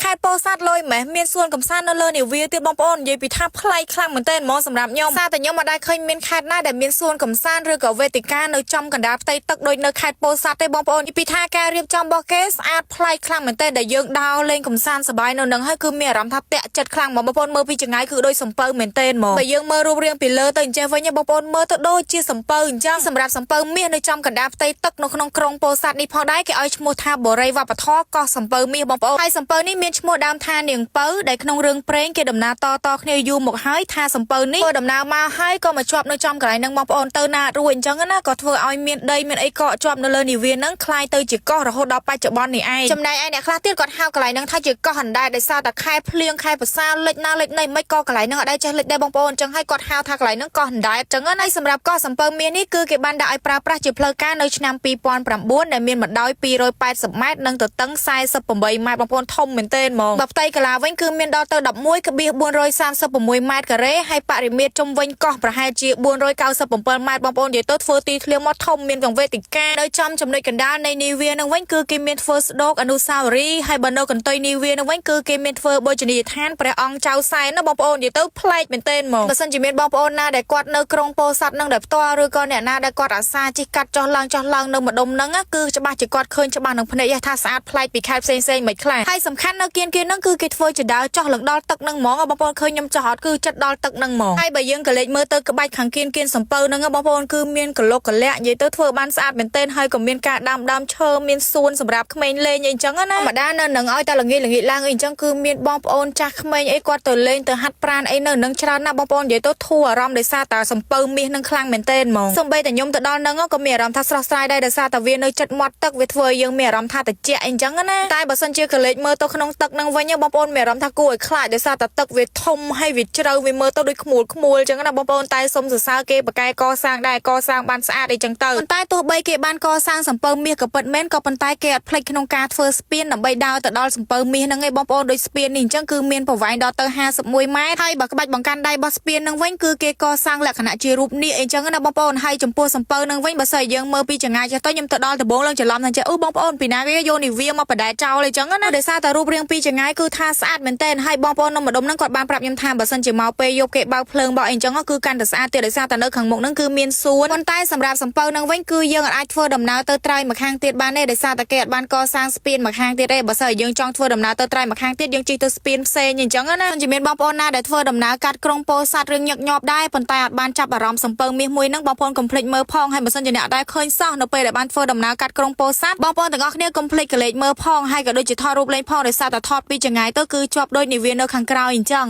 ខេត្តពោធិ៍សាត់លុយម៉េះមានសួនកំសាន្តនៅលើនាវាទៀតបងប្អូននិយាយពីថាប្លែកខ្លាំងមែនទែនហ្មងសម្រាប់ខ្ញុំសារតែខ្ញុំមិនដែលឃើញមានខេត្តណាដែលមានសួនកំសាន្តឬក៏វេទិកានៅចំកណ្ដាលផ្ទៃទឹកដូចនៅខេត្តពោធិ៍សាត់ទេបងប្អូននិយាយពីថាការរៀបចំរបស់គេស្អាតប្លែកខ្លាំងមែនទែនដែលយើងដើរលេងកំសាន្តសប្បាយនៅនឹងហើយគឺមានអារម្មណ៍ថាពាក់ចិត្តខ្លាំងហ្មងបងប្អូនមើលពីចង្ងាយគឺដូចសំពៅមែនទែនហ្មងបើយើងមើលរូបរាងពីលើទៅអញ្ចេះវិញបងប្អូនមើលទៅដូចជាសំពៅអញ្ចឹងសម្រាប់សំពៅមាសនៅចំកណ្ដាលផ្ទៃទឹកនៅក្នុងក្រុងពោធិ៍សាត់នេះផងដែរគេឲ្យឈ្មោះថាបូរីវប្បធម៌កោះសំពៅមាសបងប្អូនហើយសំពៅនេះមានឈ្មោះដើមថានាងពៅដែលក្នុងរឿងព្រេងគេដំណើរតគ្នាយូរមកហើយថាសំពៅនេះធ្វើដំណើរមកហើយក៏មកជាប់នៅចំកន្លែងហ្នឹងបងប្អូនទៅណារួចអញ្ចឹងណាក៏ធ្វើឲ្យមានដីមានអីកកជាប់នៅលើនាវាហ្នឹងคล้ายទៅជាកោះរហូតដល់បច្ចុប្បន្ននេះឯងចំណែកឯអ្នកខ្លះទៀតគាត់ហៅកន្លែងហ្នឹងថាជាកោះអណ្ដែតដោយសារតែខែភ្លៀងខែភាសាលិចណាលិចណីមិនក៏កន្លែងហ្នឹងអត់ដែរចេះលិចដែរបងប្អូនអញ្ចឹងហើយគាត់ហៅថាកន្លែងហ្នឹងកោះអណ្ដែតអញ្ចឹងណាហើយសម្រាប់កោះសំពៅមាសនេះគឺគេបានដាក់ឲ្យប្រើប្រាស់ជាផ្លូវការនៅឆ្នាំ2009ដែលមានបណ្ដោយ280ម៉ែត្រនិងទទឹង48ម៉ែត្របងប្អូនធំមែនទែនហ្មងបើផ្ទៃកន្លាវិញគឺមានដល់ទៅ11,436ម៉ែត្រការ៉េហើយបរិមាត្រជុំវិញកោះប្រហែលជា497ម៉ែត្របងប្អូននិយាយទៅធ្វើទីធ្លាមកធំមានទាំងវេទិកានៅចំចំណុចកណ្ដាលនៃនាវានឹងវិញគឺគេមានធ្វើស្ដុកអនុស្សាវរីយ៍ហើយបើនៅកន្ទុយនាវានឹងវិញគឺគេមានធ្វើបូជនីយដ្ឋានព្រះអង្គចៅសែនណាបងប្អូននិយាយទៅប្លែកមែនទែនហ្មងបើសិនជាមានបងប្អូនណាដែលគាត់នៅក្រុងពោធិ៍សាត់នឹងដែលផ្ទាល់ឬក៏អ្នកណាដែលគាត់អាសាជិះកាត់ចុះឡើងនៅម្ដុំហ្នឹងគឺច្បាស់ជាគាត់ឃើញច្បាស់នឹងភ្នែកថាស្អាតប្លែកពីខេត្តផ្សេងមិនខ្លះហើយសំខាន់នៅគៀនហ្នឹងគឺគេធ្វើជាដើរចុះឡើងដល់ទឹកហ្នឹងហ្មងបងប្អូនឃើញខ្ញុំចុះអត់គឺចិត្តដល់ទឹកហ្នឹងហ្មងហើយបើយើងក៏លេចមើលទៅក្បាច់ខាងគៀនសំពៅហ្នឹងបងប្អូនគឺមានកលុកកលាក់និយាយទៅធ្វើបានស្អាតមែនទែនហើយក៏មានការដាំដើមឈើមានសួនសម្រាប់ក្មេងលេងអីចឹងណាម្ដានៅនឹងឲ្យតែល្ងាចឡើងអីចឹងគឺមានបងប្អូនចាស់ក្មេងអីគាត់ទៅលេងទៅហាត់ប្រាណអីនៅនឹងច្រើនណាស់បងប្អូននិយាយទៅធូរអារម្មណ៍ដោយសារតែសំពៅមាសនឹងខ្លាំងមែនទែនហ្មងសូម្បីតែខ្ញុំទៅដល់ហ្នឹងក៏មានអារម្មណ៍ថាស្រស់ស្រាយដែរដោយសារតែវានៅជិតមាត់ទឹកវាធ្វើឲ្យយើងមានអារម្មណ៍ថាត្រជាក់អីចឹងណាតែបើសិនជាកលេចមើលទៅក្នុងទឹកហ្នឹងវិញបងប្អូនមានអារម្មណ៍ថាគួរឲ្យខ្លាចដោយសារតែទឹកវាធំហើយវាជ្រៅវាមើលទៅដូចខ្មួលចឹងណាបងប្អូនតែសុំសរសើរគេបកែកសាងដែរកសាងបានស្អាតអីចឹងទៅប៉ុន្តែទោះបីគេបានកសាងសំពៅមាសក៏ពិតមែនក៏ប៉ុន្តែគេអត់ភ្លេចក្នុងការធ្វើស្ពានដើម្បីដើរទៅដល់សំពៅមាសហ្នឹងឯងបងប្អូនដូចស្ពាននេះអញ្ចឹងគឺមានប្រវែងដល់ទៅ51ម៉ែត្រហើយបើក្បាច់បង្កាន់ដៃរបស់ស្ពានហ្នឹងវិញគឺគេកសាងលក្ខណៈជារូបនាគអីចឹងណាបងប្អូនហើយចំពោះសំពៅហ្នឹងវិញបើសិនយើងមើលពីចង្ងាយចេះទៅខ្ញុំទៅដល់ដំបងឡើងច្រឡំថាចេះបងប្អូនពីណាគេយកនាវាមកបដែតចោលអីចឹងណាដោយសារតែរូបរាងពីចង្ងាយគឺថាស្អាតមែនទែនហើយបងប្អូននៅម្ដុំហ្នឹងគាត់បានប្រាប់ខ្ញុំថាបើសិនជាមកពេលយប់គេបើកភ្លើងបោះអីចឹងគឺកាន់តែស្អាតទៀតដោយសារតែនៅខាងមុខហ្នឹងគឺមានសួនប៉ុន្តែសម្រាប់សំពៅហ្នឹងវិញគឺយើងអាចធ្វើដំណើរទៅត្រើយមកខាងទៀតបានទេដោយសារតែគេអត់បានកសាងស្ពានមកខាងទៀតទេបើសិនយើងចង់ធ្វើដំណើរទៅត្រើយមកខាងទៀតយើងជិះទៅស្ពានផ្សេងអញ្ចឹងណាមិនជាមានបងប្អូនណាដែលធ្វើដំណើរកាត់ក្រុងពោធិ៍សាត់រឿងញឹកញាប់ដែរប៉ុន្តែអត់បានចាប់អារម្មណ៍សំពៅមាសមួយហ្នឹងបងប្អូនកុំភ្លេចមើលផងហើយបើសិនជាអ្នកអត់ដែលឃើញសោះនៅពេលដែលបានធ្វើដំណើរកាត់ក្រុងពោធិ៍សាត់បងប្អូនទាំងអស់គ្នាកុំភ្លេចកលេចមើលផងហើយក៏ដូចជាថតរូបលេងផងដោយសារតែថតពីចង្ងាយទៅគឺជាប់ដូចនាវានៅខាងក្រោយអញ្ចឹង